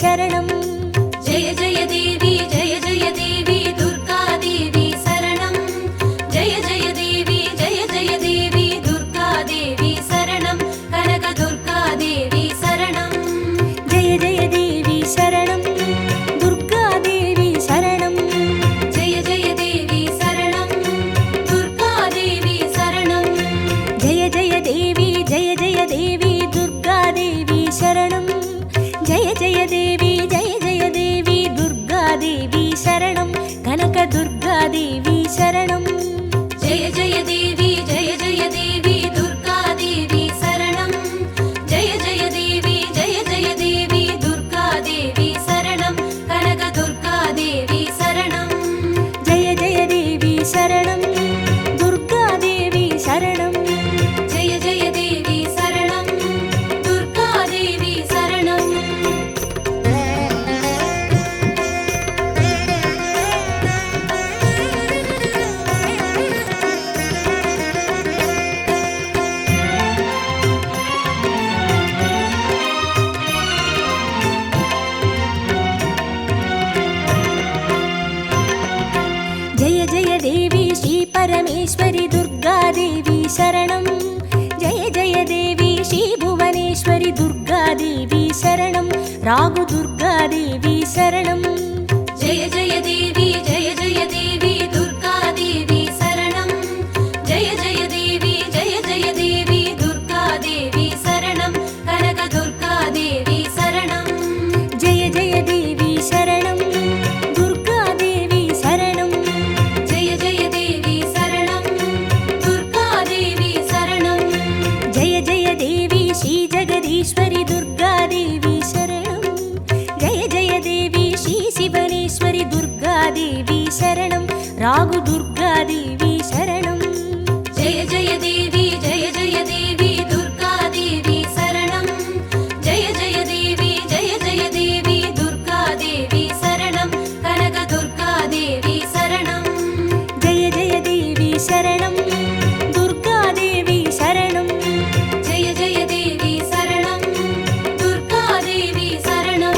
शरणं जय जय देवी दुर्गा देवी शरणं जय जय देवी दुर्गा देवी शरणं कनक दुर्गा देवी शरणं जय जय देवी शरणं दुर्गा देवी शरणं जय जय देवी शरणं दुर्गा देवी शरणं जय जय देवी दुर्गा देवी शरणं जय जय देवी दुर्गा देवी शरणं कनक दुर्गा देवी शरणं जय जय देवी दुर्गा देवी शरणं जय जय देवी दुर्गा देवी शरणं कनक दुर्गा देवी शरणं जय जय देवी शरणं दुर्गा देवी शरणं जय जय देवी शरणं दुर्गा देवी शरणं जय जय देवी श्री परमेश्वरी दुर्गा देवी शरणं जय जय देवी श्री भुवनेश्वरी दुर्गा देवी शरणं रागु दुर्गा देवी शरणं जय जय देवी दुर्गा देवी शरणं जय जय देवी दुर्गा देवी शरणं कनक दुर्गा देवी शरणं जय जय देवी शरणं दुर्गा देवी शरणं जय जय देवी शरणं दुर्गा देवी शरणं जय जय देवी श्री जगदीश्वरी दुर्गा देवी शरणं जय जय देवी श्री शिवनेश्वरी दुर्गा देवी शरणं रागु दुर्गा देवी शरणं जय जय देवी दुर्गा देवी शरणं जय जय देवी दुर्गा देवी शरणं कनक दुर्गा देवी शरणं जय जय देवी शरणं दुर्गा देवी शरणं जय जय देवी शरणं दुर्गा देवी शरणं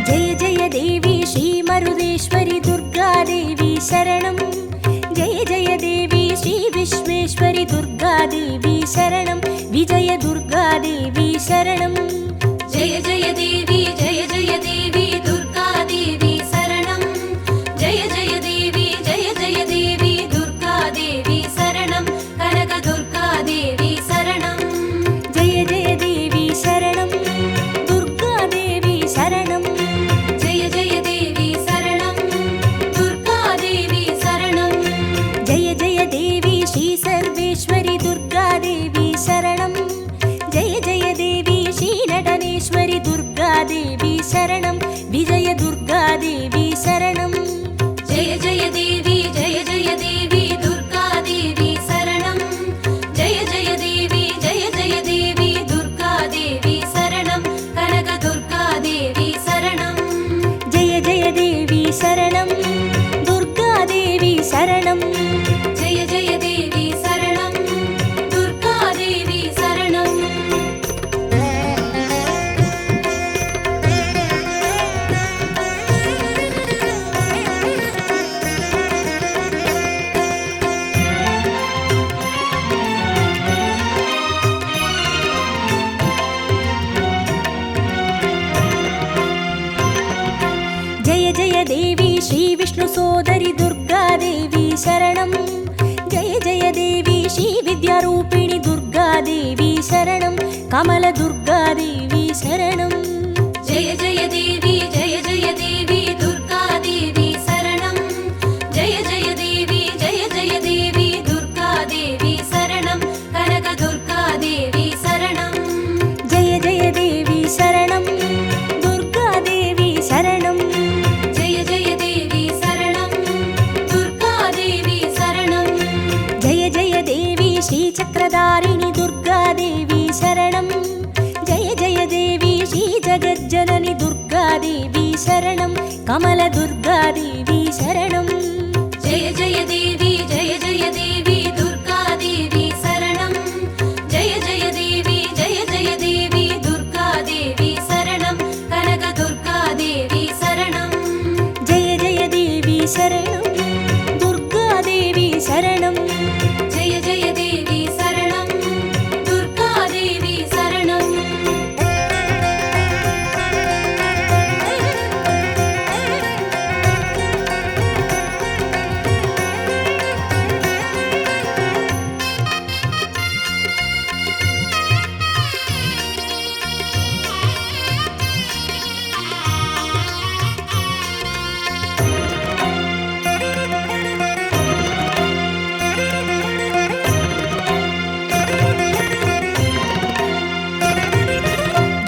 जय जय देवी श्री मरुदेश्वरी दुर्गा देवी शरणं जय जय देवी श्री विश्वेश्वरी दुर्गा देवी शरणं विजय दुर्गा देवी शरणं जय जय देवी दुर्गा देवी शरणं जय जय देवी दुर्गा देवी शरणं कनक दुर्गा देवी शरणं जय जय देवी शरणं दुर्गा देवी शरणं जय जय देवी शरणं दुर्गा देवी शरणं जय जय देवी श्री सर्वेश्वरी दुर्गा देवी शरणं जय जय देवी श्री नटनेश्वरी दुर्गा देवी शरणं विजय दुर्गा देवी शरणं जय जय देवी दुर्गा देवी शरणं जय जय देवी दुर्गा देवी शरणं कनक दुर्गा देवी शरणं जय जय देवी शरणं दुर्गा देवी शरणं जय जय देवी शरणं दुर्गा देवी शरणं जय जय देवी श्री विष्णु सोदरी दुर्गा देवी शरणं जय जय देवी श्री विद्यारूपिणी दुर्गा देवी शरणं कमल दुर्गा देवी शरणं जय जय देवी दुर्गा देवी शरणं जय जय देवी दुर्गा देवी शरणं कनक दुर्गा देवी शरणं जय जय देवी शरणं दुर्गा शरणं कमलदुर्गादेवी शरणं जय जय देवी जय जय देवी दुर्गा देवी शरणं जय जय देवी दुर्गा देवी शरणं कनक दुर्गा देवी शरणं जय जय देवी शरणं दुर्गादेवी शरणं जय जय देवी शरणं दुर्गा देवी शरणं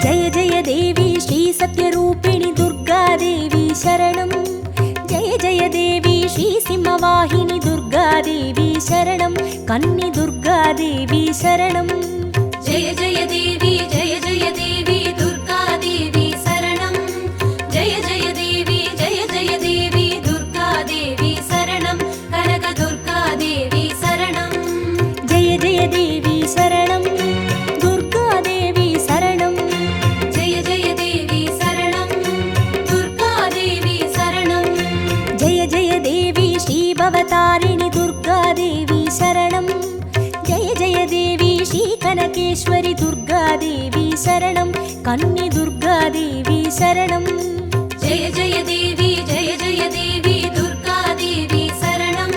जय जय देवी श्री सत्यरूपिणि दुर्गादेवी शरणं जय जय देवी श्री सिंहवाहिनी दुर्गादेवी शरणं कन्नि दुर्गादेवी शरणं जय जय देवी दुर्गा देवी शरणं जय जय देवी दुर्गा देवी शरणं कनक दुर्गा देवी शरणं जय जय देवी शरणं दुर्गादेवी शरणं जय जय देवी शरणं दुर्गा देवी शरणं जय जय देवी श्री भवतारिणि दुर्गादेवी शरणं जय जय देवी श्री कनकेश्वरि दुर्गादेवी शरणं कन्नि दुर्गादेवी शरणं जय जय देवी दुर्गा देवी शरणं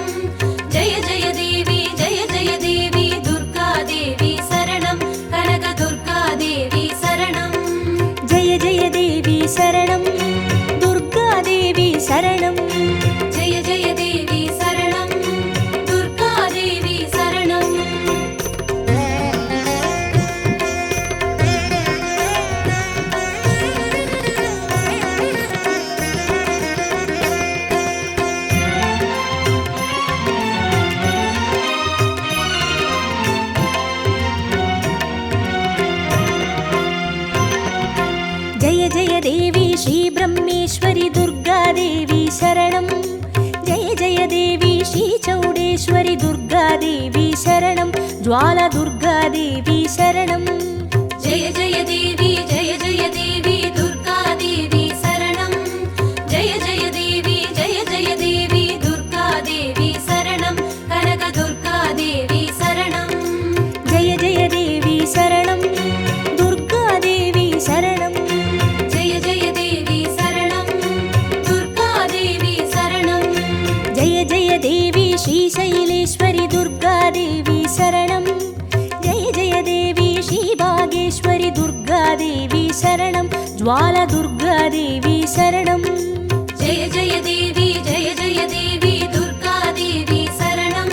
जय जय देवी दुर्गा देवी शरणं कनक दुर्गा देवी शरणं जय जय देवी शरणं दुर्गादेवी शरणं जय जय देवी शरणं दुर्गा देवी शरणं जय जय देवी श्री ब्रह्मेश्वरि दुर्गादेवी शरणं जय जय देवी श्री चौडेश्वरि दुर्गादेवी शरणं ज्वाला दुर्गादेवी शरणं जय जय देवी दुर्गा देवी शरणं जय जय देवी दुर्गा देवी शरणं कनक दुर्गा देवी शरणं जय जय देवी शरणं दुर्गादेवी शरणं जय जय देवी शरणं दुर्गा देवी शरणं जय जय देवी श्री शैलेश्वरि दुर्गादेवी शरणं जय जय देवी श्री भागेश्वरि दुर्गादेवी शरणं ज्वाला दुर्गादेवी शरणं जय जय देवी दुर्गा देवी शरणं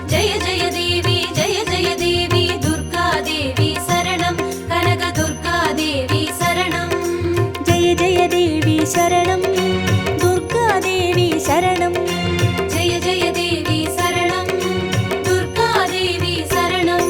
जय जय देवी दुर्गा देवी शरणं कनक दुर्गा देवी शरणं जय जय देवी शरणं दुर्गादेवी शरणं जय जय देवी शरणं दुर्गा देवी शरणं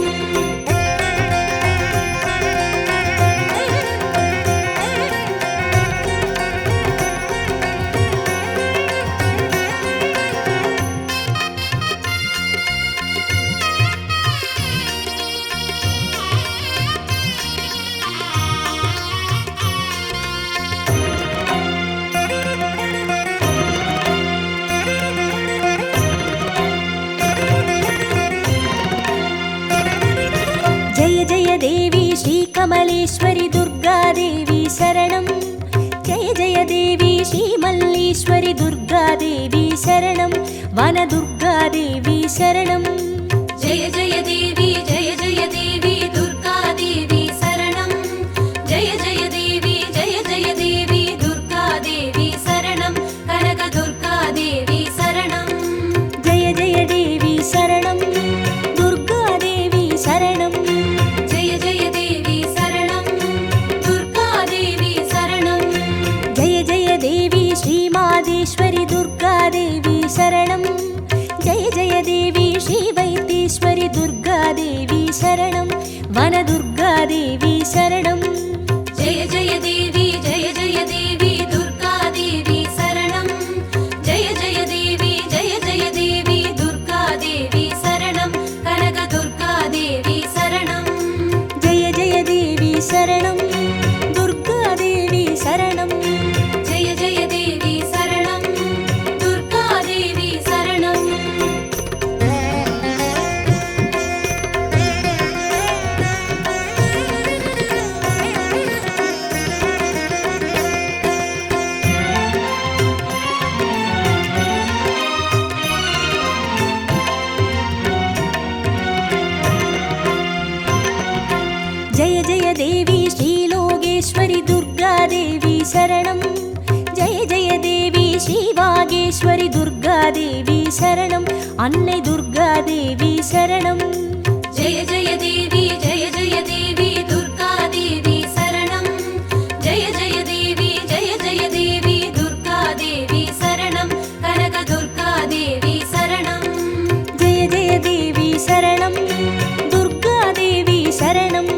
जय जय देवी श्री कमलेश्वरि दुर्गादेवी शरणं जय जय देवी श्री मल्लीश्वरि दुर्गादेवी शरणं वनदुर्गादेवी शरणं जय जय देवी दुर्गा देवी शरणं जय जय देवी दुर्गा देवी शरणं कनक दुर्गा देवी शरणं जय जय देवी शरणं दुर्गादेवी शरणं जय जय देवी शरणं दुर्गा देवी शरणं जय जय देवी श्री मादेश्वरि दुर्गादेवी शरणं जय जय देवी श्री वैद्येश्वरि दुर्गादेवी शरणं वनदुर्गादेवी शरणं जय जय देवी दुर्गा யோகேஸ்வரி துர்காதேவி சரணம். அன்னை துர்காதேவி சரணம். ஜெய ஜெய தேவி ஜெய ஜெய தேவி துர்கா தேவி சரணம். ஜெய ஜெய தேவி ஜெய ஜெய தேவி துர்கா தேவி சரணம். கனக துர்கா தேவி சரணம். ஜெய ஜெய தேவி சரணம். துர்காதேவி சரணம்.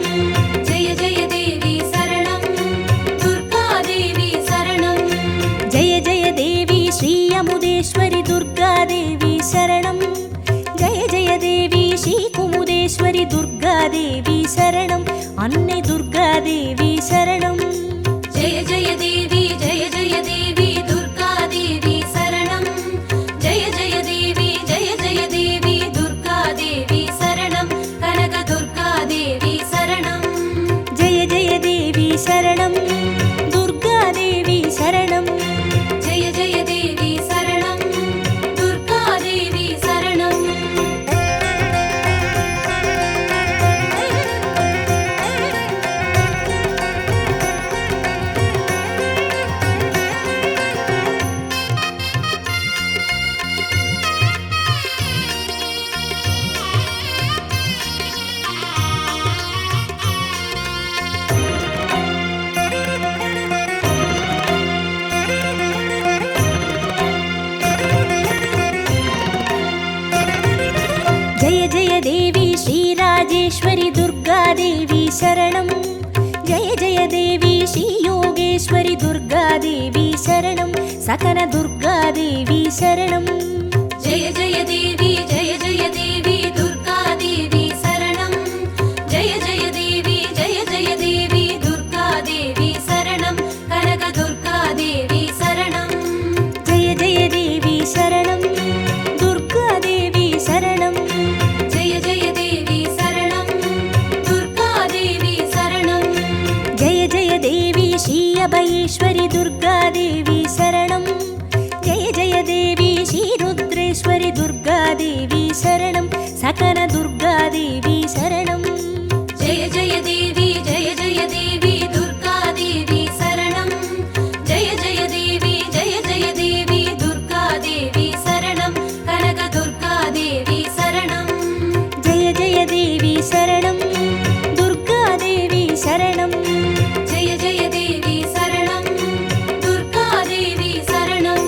ஜெய ஜெய தேவி சரணம். துர்கா தேவி சரணம். ஜெய ஜெய தேவி ஸ்ரீ அமுதேஸ்வரி துர்காதேவி சரணம். ஜெய ஜெய தேவி ஸ்ரீ குமுதேஸ்வரி துர்காதேவி சரணம். அன்னை துர்காதேவி சரணம். ஜெய ஜெய தேவி ஜெய ஜெய தேவி துர்கா தேவி சரணம். ஜெய ஜெய தேவி ஜெய ஜெய தேவி துர்கா தேவி சரணம். கனக துர்கா தேவி சரணம். ஜெய ஜெய தேவி சரணம். துர்காதேவி சரணம். ஜெய ஜெய தேவி சரணம். துர்கா தேவி சரணம். ஜெய ஜெய தேவி ஸ்ரீ ராஜேஸ்வரி துர்காதேவி சரணம். ஜெய ஜெய தேவி ஸ்ரீ யோகேஸ்வரி துர்காதேவி சரணம். சகன துர்காதேவி சரணம். ஜெய ஜெய தேவி ஜெய ஜெய தேவி துர்கா தேவி சரணம். ஜெய ஜெய தேவி ஜெய ஜெய தேவி துர்கா தேவி சரணம். கனக துர்கா தேவி சரணம். ஜெய ஜெய தேவி சரணம். துர்காதேவி சரணம். ஜெய ஜெய தேவி சரணம். துர்கா தேவி சரணம். ஜெய ஜெய தேவி ஸ்ரீ அபயேஸ்வரி துர்காதேவி சரணம். ஜெய ஜெய தேவி ஸ்ரீ ருத்ரேஸ்வரி துர்காதேவி சரணம். சகன துர்காதேவி சரணம். ஜெய ஜெய தேவி ஜெய ஜெய தேவி துர்கா தேவி சரணம். ஜெய ஜெய தேவி ஜெய ஜெய தேவி துர்கா தேவி சரணம். கனக துர்கா தேவி சரணம். ஜெய ஜெய தேவி சரணம். துர்காதேவி சரணம். ஜெய ஜெய தேவி சரணம். துர்கா தேவி சரணம்.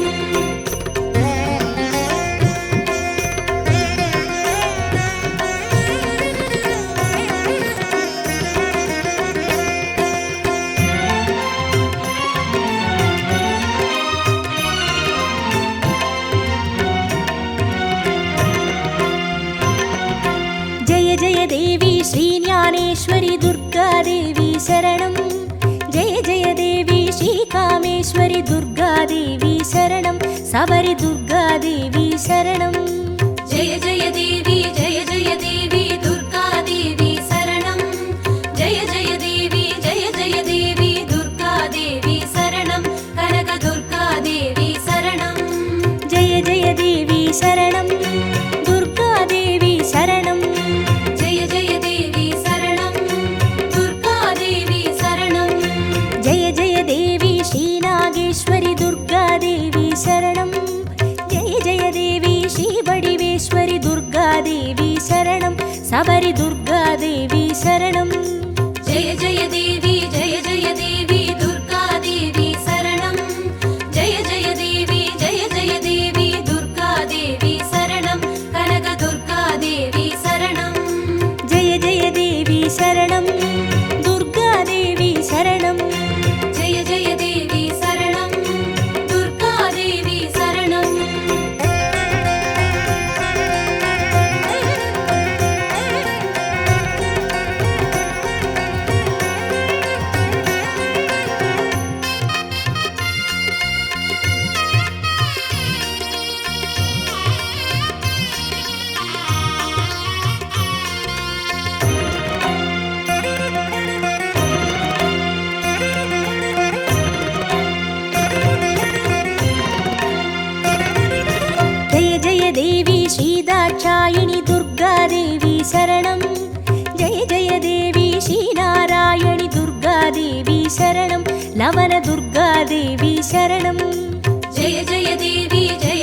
ஜெய ஜெய தேவி ஸ்ரீ ஞானேஸ்வரி துர்காதேவி சரணம். ஜெய ஜெய தேவி ஸ்ரீ காமேஸ்வரி துர்காதேவி சரணம். சபரி துர்காதேவி சரணம். ஜெய ஜெய தேவி ஜெய ஜெய தேவி துர்கா தேவி சரணம். ஜெய ஜெய தேவி ஜெய ஜெய தேவி துர்கா தேவி சரணம். கனக துர்கா தேவி சரணம். ஜெய ஜெய தேவி சரணம். துர்காதேவி சரணம். ஜெய ஜெய தேவி சரணம். துர்கா தேவி சரணம். ஜெய ஜெய தேவி ஸ்ரீ நாகேஸ்வரி துர்காதேவி சரணம். ஜெய ஜெய தேவி ஸ்ரீ வடிவேஸ்வரி துர்காதேவி சரணம். சபரி துர்காதேவி சரணம். ஜெய ஜெய தேவி ஜெய ஜெய தேவி துர்கா தேவி சரணம். ஜெய ஜெய தேவி ஜெய ஜெய தேவி துர்கா தேவி சரணம். கனக துர்கா தேவி சரணம். ஜெய ஜெய தேவி சரணம். துர்காதேவி சரணம். ஜெய ஜெய தேவி சரணம். துர்கா தேவி சரணம். ஜெய ஜெய தேவி ஸ்ரீ தாட்சாயினி துர்காதேவி சரணம். ஜெய ஜெய தேவி ஸ்ரீ நாராயணி துர்காதேவி சரணம். லவன துர்காதேவி சரணம். ஜெய ஜெய தேவி ஜெய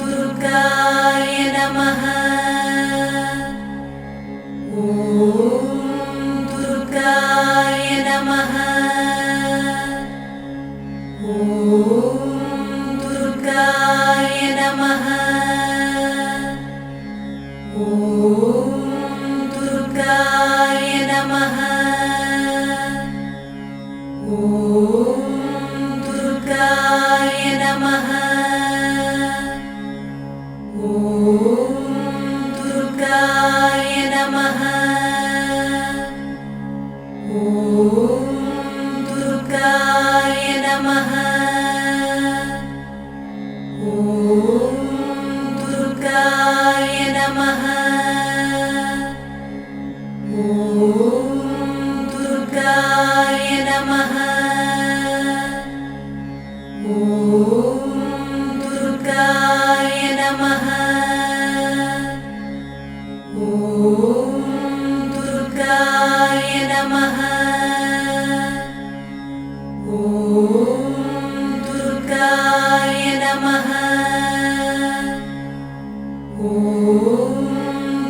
दुर्गाय नमः। दुर्गाय नमः। दुर्गाय नमः। दुर्गाय नमः। दुर्गाय नमः। दुर्गाय नमः। दुर्गाय नमः। दुर्गाय नमः। दुर्गाय नमः। दुर्गाय नमः। दुर्गाय नमः। दुर्गाय नमः।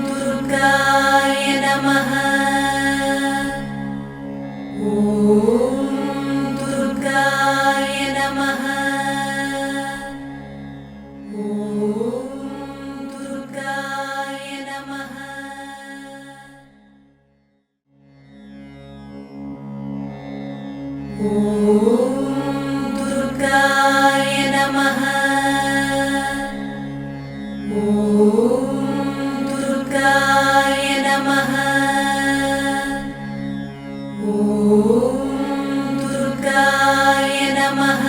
दुर्गाय नमः। दुर्गाय नमः। दुर्गाय नमः। दुर्गाय नमः। दुर्गाय नमः। दुर्गाय नमः।